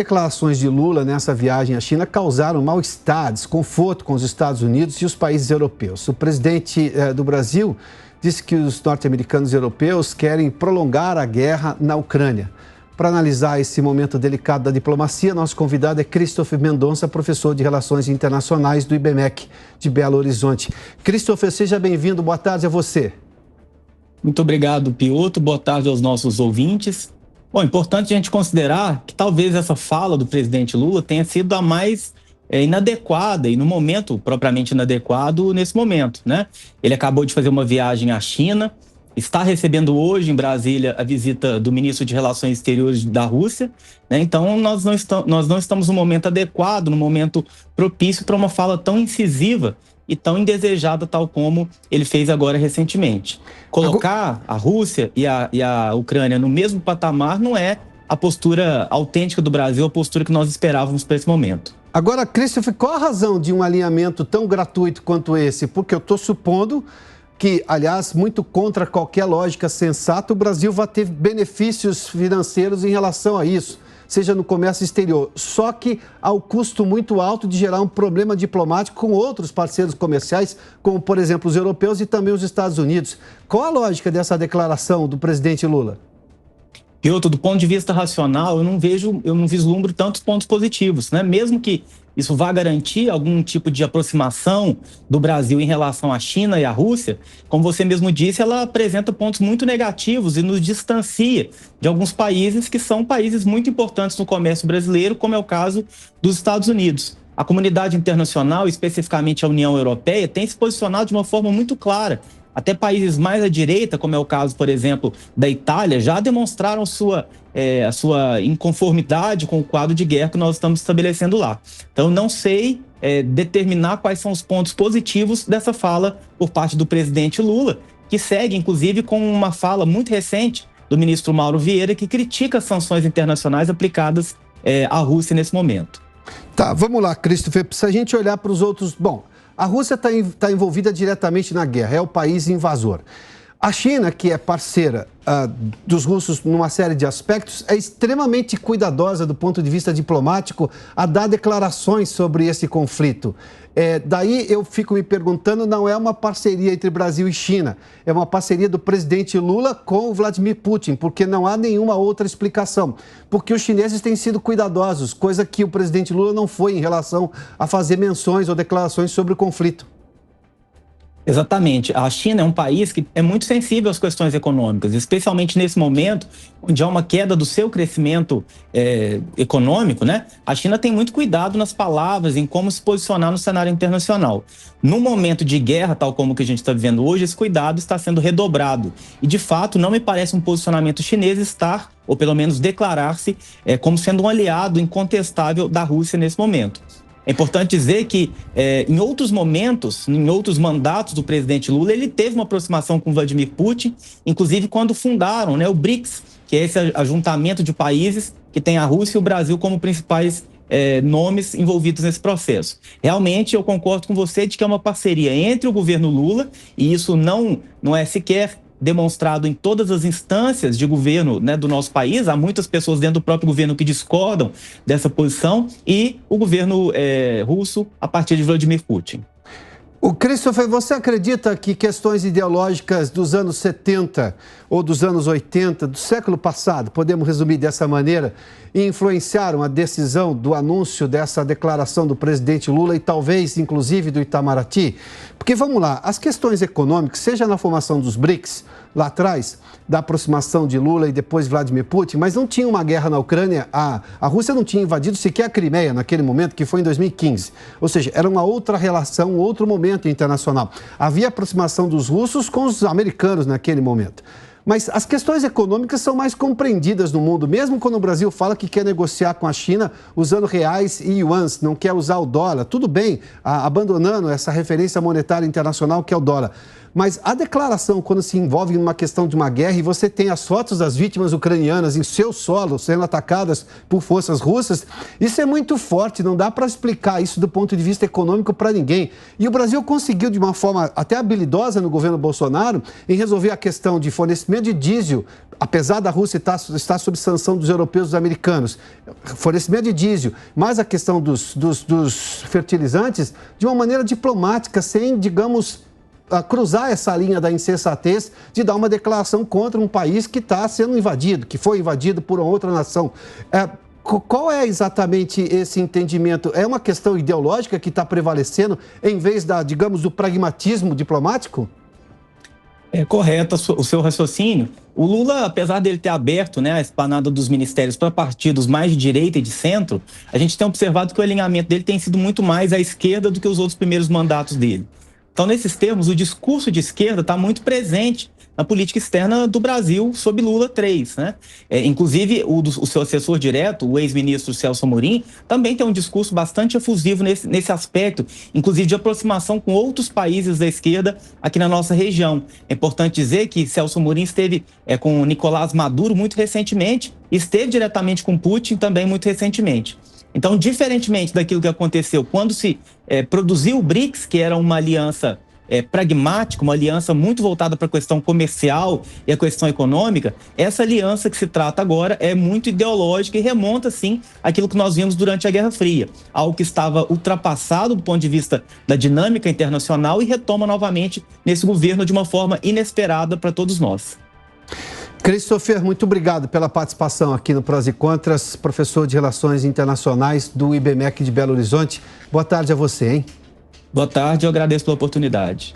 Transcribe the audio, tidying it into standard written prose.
Declarações de Lula nessa viagem à China causaram mal-estar, desconforto com os Estados Unidos e os países europeus. O presidente do Brasil disse que os norte-americanos e europeus querem prolongar a guerra na Ucrânia. Para analisar esse momento delicado da diplomacia, nosso convidado é Christopher Mendonça, professor de Relações Internacionais do IBMEC de Belo Horizonte. Christopher, seja bem-vindo. Boa tarde a você. Muito obrigado, Piotr. Boa tarde aos nossos ouvintes. Bom, importante a gente considerar que talvez essa fala do presidente Lula tenha sido a mais inadequada e no momento propriamente inadequado nesse momento, né? Ele acabou de fazer uma viagem à China, está recebendo hoje em Brasília a visita do ministro de Relações Exteriores da Rússia, né? Então nós não estamos no momento adequado, no momento propício para uma fala tão incisiva e tão indesejada, tal como ele fez agora recentemente. Colocar a Rússia e a Ucrânia no mesmo patamar não é a postura autêntica do Brasil, a postura que nós esperávamos para esse momento. Agora, Christopher, qual a razão de um alinhamento tão gratuito quanto esse? Porque eu estou supondo que, aliás, muito contra qualquer lógica sensata, o Brasil vai ter benefícios financeiros em relação a isso, seja no comércio exterior, só que ao custo muito alto de gerar um problema diplomático com outros parceiros comerciais, como, por exemplo, os europeus e também os Estados Unidos. Qual a lógica dessa declaração do presidente Lula? Piotr, do ponto de vista racional, eu não vislumbro tantos pontos positivos, né? Mesmo que isso vá garantir algum tipo de aproximação do Brasil em relação à China e à Rússia, como você mesmo disse, ela apresenta pontos muito negativos e nos distancia de alguns países que são países muito importantes no comércio brasileiro, como é o caso dos Estados Unidos. A comunidade internacional, especificamente a União Europeia, tem se posicionado de uma forma muito clara. Até países mais à direita, como é o caso, por exemplo, da Itália, já demonstraram a sua inconformidade com o quadro de guerra que nós estamos estabelecendo lá. Então, não sei determinar quais são os pontos positivos dessa fala por parte do presidente Lula, que segue, inclusive, com uma fala muito recente do ministro Mauro Vieira, que critica as sanções internacionais aplicadas à Rússia nesse momento. Tá, vamos lá, Christopher. Se a gente olhar para os outros... Bom, a Rússia está envolvida diretamente na guerra, é o país invasor. A China, que é parceira dos russos numa série de aspectos, é extremamente cuidadosa do ponto de vista diplomático a dar declarações sobre esse conflito. Daí eu fico me perguntando, não é uma parceria entre Brasil e China, é uma parceria do presidente Lula com o Vladimir Putin, porque não há nenhuma outra explicação. Porque os chineses têm sido cuidadosos, coisa que o presidente Lula não foi em relação a fazer menções ou declarações sobre o conflito. Exatamente. A China é um país que é muito sensível às questões econômicas, especialmente nesse momento, onde há uma queda do seu crescimento econômico, né? A China tem muito cuidado nas palavras, em como se posicionar no cenário internacional. No momento de guerra, tal como que a gente está vivendo hoje, esse cuidado está sendo redobrado. E, de fato, não me parece um posicionamento chinês estar, ou pelo menos declarar-se, como sendo um aliado incontestável da Rússia nesse momento. É importante dizer que, em outros momentos, em outros mandatos do presidente Lula, ele teve uma aproximação com Vladimir Putin, inclusive quando fundaram, né, o BRICS, que é esse ajuntamento de países que tem a Rússia e o Brasil como principais nomes envolvidos nesse processo. Realmente, eu concordo com você de que é uma parceria entre o governo Lula, e isso não é sequer demonstrado em todas as instâncias de governo, né, do nosso país. Há muitas pessoas dentro do próprio governo que discordam dessa posição, e o governo russo a partir de Vladimir Putin. O Christopher, você acredita que questões ideológicas dos anos 70 ou dos anos 80, do século passado, podemos resumir dessa maneira, influenciaram a decisão do anúncio dessa declaração do presidente Lula e talvez, inclusive, do Itamaraty? Porque, vamos lá, as questões econômicas, seja na formação dos BRICS, lá atrás, da aproximação de Lula e depois Vladimir Putin, mas não tinha uma guerra na Ucrânia, a Rússia não tinha invadido sequer a Crimeia naquele momento, que foi em 2015. Ou seja, era uma outra relação, um outro momento internacional. Havia aproximação dos russos com os americanos naquele momento. Mas as questões econômicas são mais compreendidas no mundo, mesmo quando o Brasil fala que quer negociar com a China usando reais e yuans, não quer usar o dólar. Tudo bem, abandonando essa referência monetária internacional que é o dólar. Mas a declaração, quando se envolve numa questão de uma guerra e você tem as fotos das vítimas ucranianas em seu solo sendo atacadas por forças russas, isso é muito forte, não dá para explicar isso do ponto de vista econômico para ninguém. E o Brasil conseguiu, de uma forma até habilidosa no governo Bolsonaro, em resolver a questão de fornecimento fornecimento de diesel, apesar da Rússia estar sob sanção dos europeus e dos americanos, fornecimento de diesel, mais a questão dos fertilizantes, de uma maneira diplomática, sem, digamos, cruzar essa linha da insensatez de dar uma declaração contra um país que está sendo invadido, que foi invadido por uma outra nação. Qual é exatamente esse entendimento? É uma questão ideológica que está prevalecendo em vez digamos, do pragmatismo diplomático? É correto o seu raciocínio. O Lula, apesar dele ter aberto, né, a esplanada dos ministérios para partidos mais de direita e de centro, a gente tem observado que o alinhamento dele tem sido muito mais à esquerda do que os outros primeiros mandatos dele. Então, nesses termos, o discurso de esquerda está muito presente na política externa do Brasil sob Lula III, né? Inclusive, o seu assessor direto, o ex-ministro Celso Amorim, também tem um discurso bastante efusivo nesse aspecto, inclusive de aproximação com outros países da esquerda aqui na nossa região. É importante dizer que Celso Amorim esteve com Nicolás Maduro muito recentemente, esteve diretamente com Putin também muito recentemente. Então, diferentemente daquilo que aconteceu quando se produziu o BRICS, que era uma aliança pragmática, uma aliança muito voltada para a questão comercial e a questão econômica, essa aliança que se trata agora é muito ideológica e remonta, sim, àquilo que nós vimos durante a Guerra Fria, algo que estava ultrapassado do ponto de vista da dinâmica internacional e retoma novamente nesse governo de uma forma inesperada para todos nós. Christopher, muito obrigado pela participação aqui no Prós e Contras, professor de Relações Internacionais do IBMEC de Belo Horizonte. Boa tarde a você, hein? Boa tarde, eu agradeço pela oportunidade.